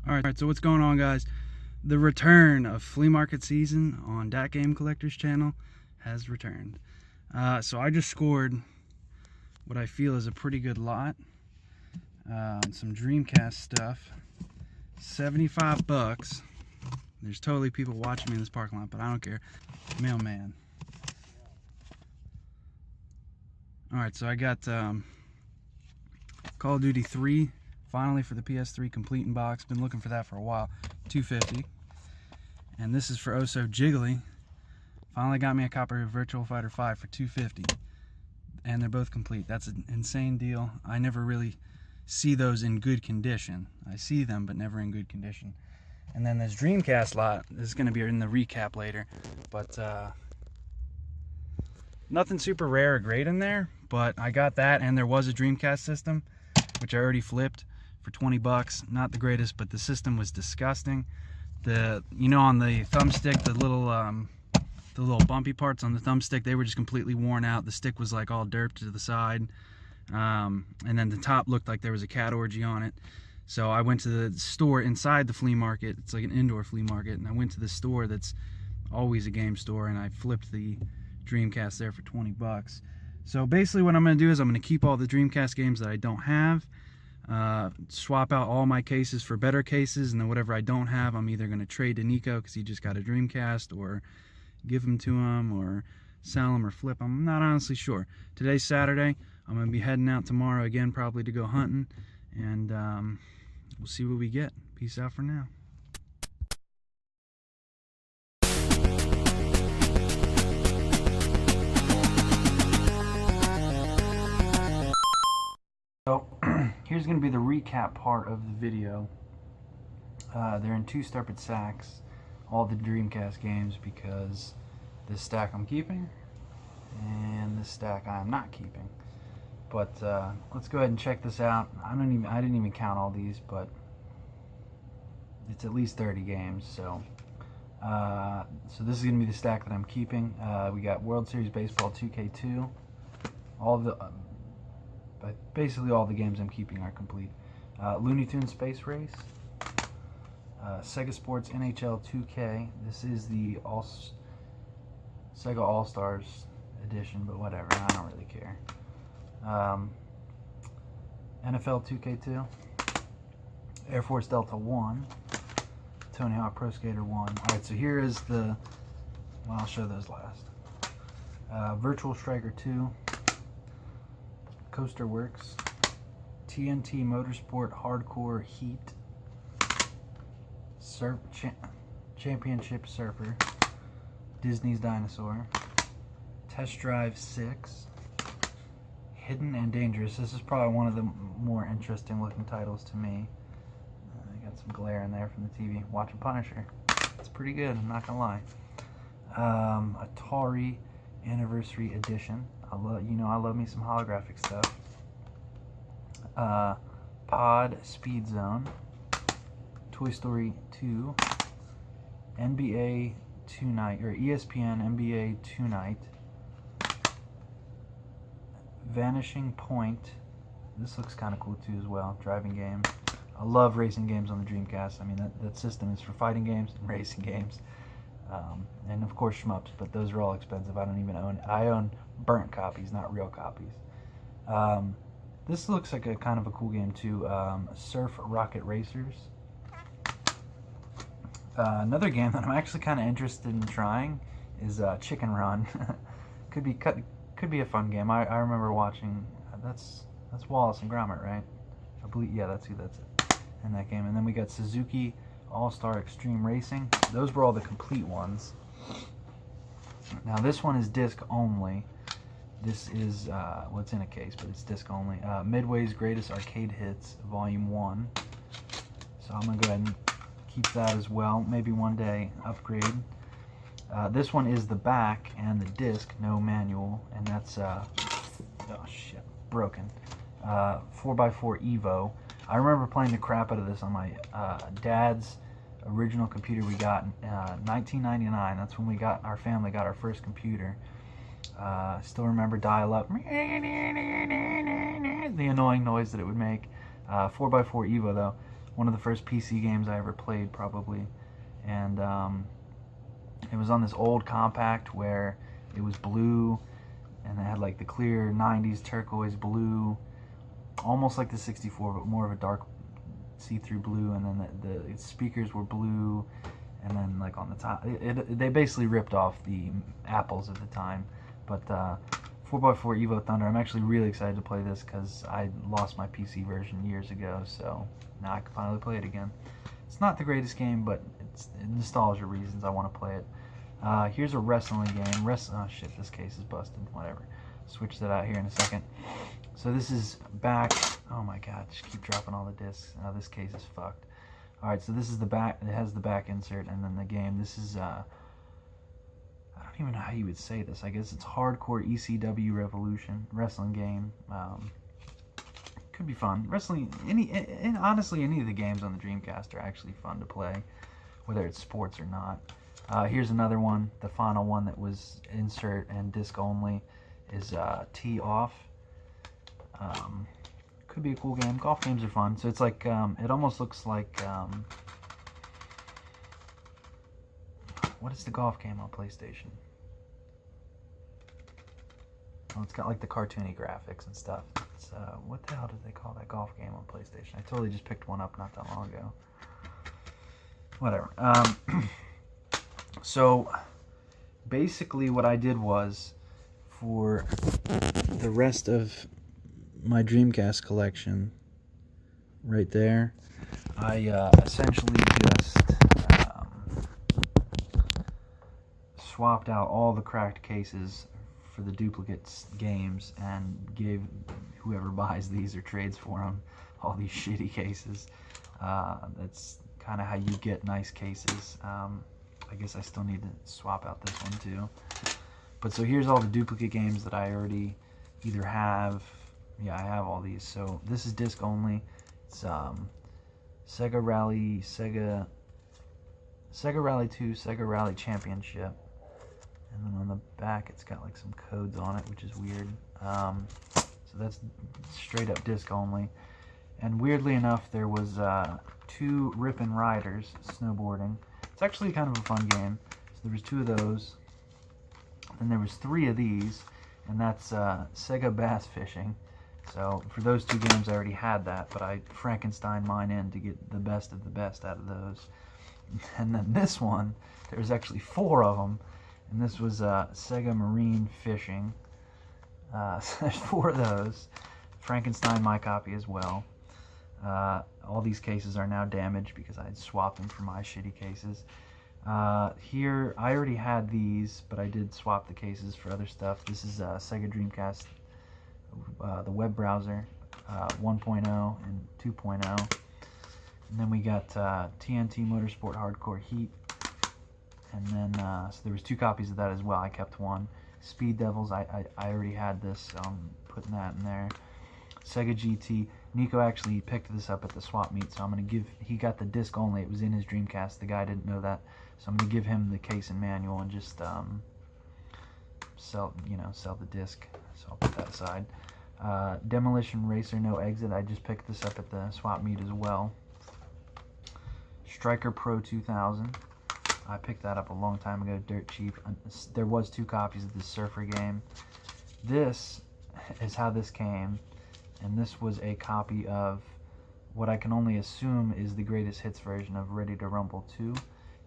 Alright, so what's going on, guys? The return of flea market season on Dat Game Collector's channel has returned. So I just scored what I feel is a pretty good lot. Some Dreamcast stuff. 75 bucks. There's totally people watching me in this parking lot, but I don't care. Mailman. Alright, so I got Call of Duty 3 finally for the PS3 complete in box. Been looking for that for a while. $250. And this is for Oh So Jiggly. Finally got me a copy of Virtua Fighter 5 for $250. And they're both complete. That's an insane deal. I never really see those in good condition. I see them, but never in good condition. And then this Dreamcast lot, this is going to be in the recap later, but nothing super rare or great in there, but I got that, and there was a Dreamcast system, which I already flipped for 20 bucks. Not the greatest, but the system was disgusting. You know, on the thumbstick, the little bumpy parts on the thumbstick, they were just completely worn out. The stick was like all derped to the side. And then the top looked like there was a cat orgy on it. So I went to the store inside the flea market. It's like an indoor flea market, and I went to the store that's always a game store, and I flipped the Dreamcast there for 20 bucks. So basically what I'm going to do is I'm going to keep all the Dreamcast games that I don't have, swap out all my cases for better cases, and then whatever I don't have, I'm either going to trade to Nico because he just got a Dreamcast, or give them to him, or sell them, or flip them. I'm not honestly sure. Today's Saturday. I'm going to be heading out tomorrow again, probably to go hunting, and we'll see what we get. Peace out for now. So here's going to be the recap part of the video. They're in two separate sacks, all the Dreamcast games, because this stack I'm keeping and this stack I'm not keeping. But let's go ahead and check this out. I didn't even count all these, but it's at least 30 games. So so this is going to be the stack that I'm keeping. We got World Series Baseball 2K2. Basically all the games I'm keeping are complete. Looney Tunes Space Race. Sega Sports NHL 2K. This is the Sega All-Stars edition, but whatever, I don't really care. NFL 2K2. Air Force Delta 1. Tony Hawk Pro Skater 1. Alright, so here is the... well, I'll show those last. Virtual Striker 2. Coaster Works. TNT Motorsport Hardcore Heat. Championship Surfer. Disney's Dinosaur. Test Drive 6. Hidden and Dangerous. This is probably one of the more interesting looking titles to me. I got some glare in there from the TV. Watching Punisher. It's pretty good, I'm not gonna lie. Atari Anniversary Edition. I love me some holographic stuff. Pod Speed Zone. Toy Story 2. NBA Tonight, or ESPN NBA Tonight. Vanishing Point. This looks kind of cool too as well. Driving game. I love racing games on the Dreamcast. I mean, that system is for fighting games and racing games. And of course shmups, but those are all expensive. I don't even own. I own burnt copies, not real copies. This looks like a kind of a cool game too. Surf Rocket Racers. Another game that I'm actually kind of interested in trying is Chicken Run. Could be a fun game. I remember watching. That's Wallace and Gromit, right? I believe. Yeah, that's it in that game. And then we got Suzuki All-Star Extreme Racing. Those were all the complete ones. Now this one is disc only. This is what's in a case, but it's disc only. Midway's Greatest Arcade Hits, Volume 1. So I'm gonna go ahead and keep that as well. Maybe one day upgrade. This one is the back and the disc, no manual, and that's oh shit, broken. 4x4 Evo. I remember playing the crap out of this on my dad's original computer we got in 1999. That's when our family got our first computer. Still remember dial-up, the annoying noise that it would make. 4x4 Evo though. one of the first PC games I ever played, probably. And it was on this old compact where it was blue, and it had like the clear 90s turquoise blue, almost like the 64, but more of a dark see-through blue. And then the speakers were blue, and then like on the top, they basically ripped off the Apples at the time. But 4x4 Evo Thunder, I'm actually really excited to play this because I lost my PC version years ago, so now I can finally play it again. It's not the greatest game, but it's nostalgia reasons I want to play it. Here's a wrestling game. Oh shit, this case is busted. Whatever. Switch that out here in a second. So this is back. Oh my god, just keep dropping all the discs. This case is fucked. Alright, so this is the back. It has the back insert, and then the game. This is I don't even know how you would say this. I guess it's Hardcore ECW Revolution wrestling game. Could be fun. Wrestling, honestly, any of the games on the Dreamcast are actually fun to play, whether it's sports or not. Here's another one. The final one that was insert and disc only is Tee Off. Could be a cool game. Golf games are fun. So it's like, it almost looks like, what is the golf game on PlayStation? Well, it's got like the cartoony graphics and stuff. It's, what the hell did they call that golf game on PlayStation? I totally just picked one up not that long ago. Whatever. So basically what I did was, for the rest of my Dreamcast collection, right there, I essentially just swapped out all the cracked cases for the duplicates games and gave whoever buys these or trades for them all these shitty cases. That's kind of how you get nice cases. I guess I still need to swap out this one too. But so here's all the duplicate games that I already either have. Yeah, I have all these. So this is disc only. It's Sega Rally 2, Sega Rally Championship. And then on the back it's got like some codes on it, which is weird. So that's straight up disc only. And weirdly enough, there was 2 Rippin' Riders snowboarding. It's actually kind of a fun game. So there was 2 of those. Then there was 3 of these, and that's Sega Bass Fishing. So for those 2 games, I already had that, but I Frankenstein mine in to get the best of the best out of those. And then this one, there's actually 4 of them, and this was Sega Marine Fishing. So there's 4 of those. Frankenstein, my copy as well. All these cases are now damaged because I had swapped them for my shitty cases. Here, I already had these, but I did swap the cases for other stuff. This is Sega Dreamcast, the web browser, 1.0 and 2.0. And then we got TNT Motorsport Hardcore Heat. And then, so there was 2 copies of that as well. I kept one. Speed Devils, I already had this, so I'm putting that in there. Sega GT. Nico actually picked this up at the swap meet, so I'm going to give, he got the disc only, it was in his Dreamcast, the guy didn't know that, so I'm going to give him the case and manual and just sell the disc, so I'll put that aside. Demolition Racer No Exit, I just picked this up at the swap meet as well. Striker Pro 2000, I picked that up a long time ago, dirt cheap. There was 2 copies of this surfer game. This is how this came. And this was a copy of what I can only assume is the greatest hits version of Ready to Rumble 2,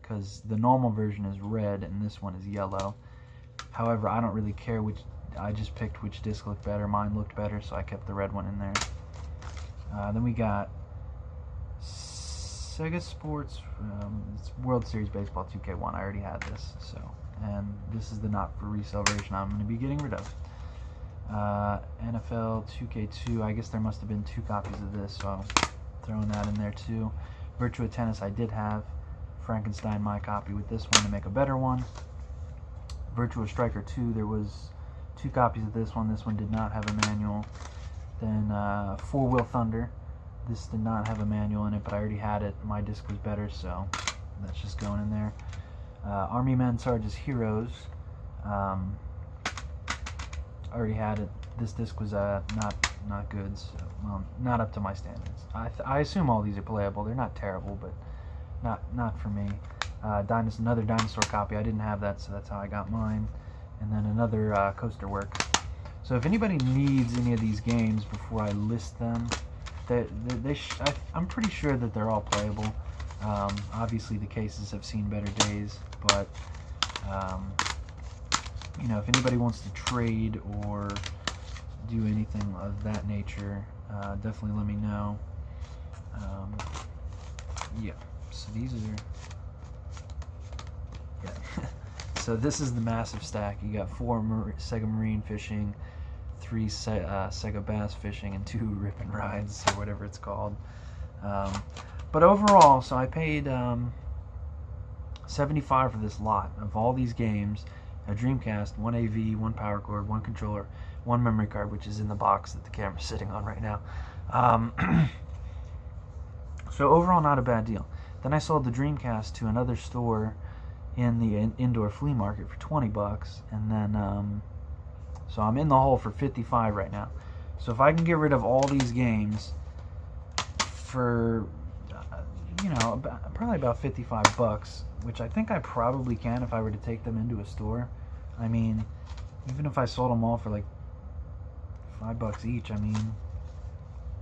because the normal version is red and this one is yellow. However, I don't really care which, I just picked which disc looked better. Mine looked better, so I kept the red one in there. Then we got Sega Sports World Series Baseball 2K1. I already had this, so, and this is the not for resale version I'm going to be getting rid of. NFL 2K2, I guess there must have been 2 copies of this, so I'm throwing that in there too. Virtua Tennis I did have. Frankenstein my copy with this one to make a better one. Virtua Striker 2, there was 2 copies of this one. This one did not have a manual. Then 4-Wheel Thunder. This did not have a manual in it, but I already had it. My disc was better, so that's just going in there. Army Men Sarge's Heroes. I already had it. This disc was not not good. So, not up to my standards. I assume all these are playable. They're not terrible, but not for me. Another dinosaur copy. I didn't have that, so that's how I got mine. And then another Coaster Works. So if anybody needs any of these games before I list them, I'm pretty sure that they're all playable. Obviously the cases have seen better days, but you know, if anybody wants to trade or do anything of that nature, definitely let me know. Yeah, so these are, yeah. So this is the massive stack. You got 4 Sega Marine Fishing, 3 Sega Bass Fishing, and 2 Rip and Rides, or whatever it's called. But overall, so I paid $75 for this lot of all these games: a Dreamcast, 1 AV, 1 power cord, 1 controller, 1 memory card, which is in the box that the camera's sitting on right now. So overall, not a bad deal. Then I sold the Dreamcast to another store in the indoor flea market for 20 bucks, and then so I'm in the hole for 55 right now. So if I can get rid of all these games for you know, probably about 55 bucks, which I think I probably can if I were to take them into a store. I mean, even if I sold them all for like $5 each, I mean,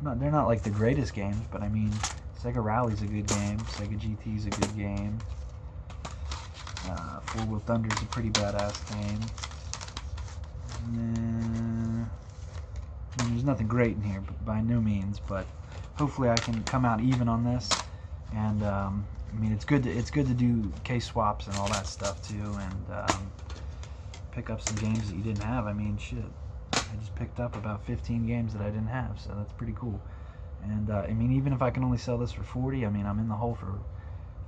they're not like the greatest games, but I mean, Sega Rally's a good game, Sega GT's a good game, Four Wheel Thunder's a pretty badass game. I mean, there's nothing great in here, but by no means, but hopefully I can come out even on this. And I mean, it's good to do case swaps and all that stuff too, and pick up some games that you didn't have. I mean, shit, I just picked up about 15 games that I didn't have, so that's pretty cool. And I mean, even if I can only sell this for 40, I mean, I'm in the hole for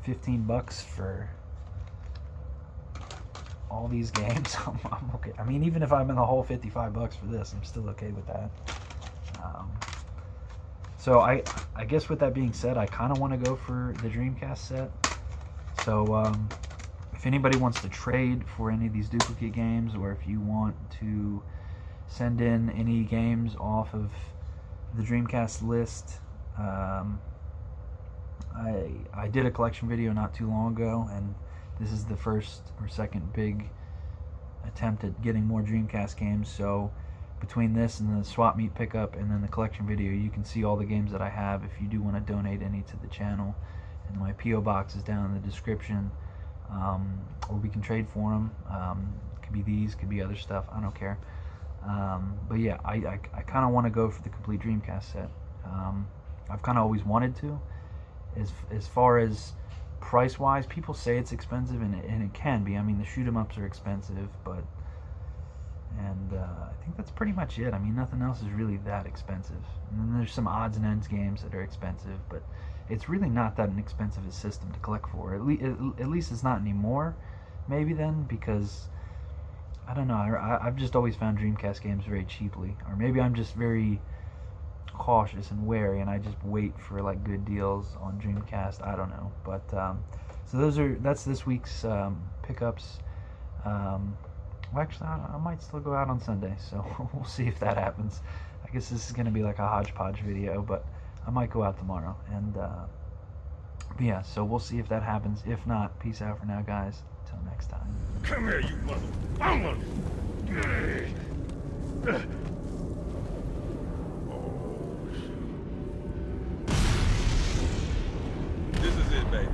15 bucks for all these games. I'm okay. I mean, even if I'm in the hole 55 bucks for this, I'm still okay with that. So I guess with that being said, I kind of want to go for the Dreamcast set. So if anybody wants to trade for any of these duplicate games, or if you want to send in any games off of the Dreamcast list, I did a collection video not too long ago, and this is the first or second big attempt at getting more Dreamcast games. So between this and the swap meet pickup and then the collection video, you can see all the games that I have if you do want to donate any to the channel. And my P.O. box is down in the description, or we can trade for them. Could be these, could be other stuff, I don't care. But yeah, I kind of want to go for the complete Dreamcast set. I've kind of always wanted to. As far as price wise, people say it's expensive, and it can be. I mean, the shoot 'em ups are expensive, but I think that's pretty much it. I mean, nothing else is really that expensive. And then there's some odds and ends games that are expensive, but it's really not that inexpensive a system to collect for. At least it's not anymore. Maybe then, because I don't know. I've just always found Dreamcast games very cheaply, or maybe I'm just very cautious and wary, and I just wait for like good deals on Dreamcast. I don't know, but so that's this week's pickups. Well, actually, I might still go out on Sunday, so we'll see if that happens. I guess this is going to be like a hodgepodge video, but I might go out tomorrow. And but yeah, so we'll see if that happens. If not, peace out for now, guys. Till next time. Come here, you mother... This is it, baby.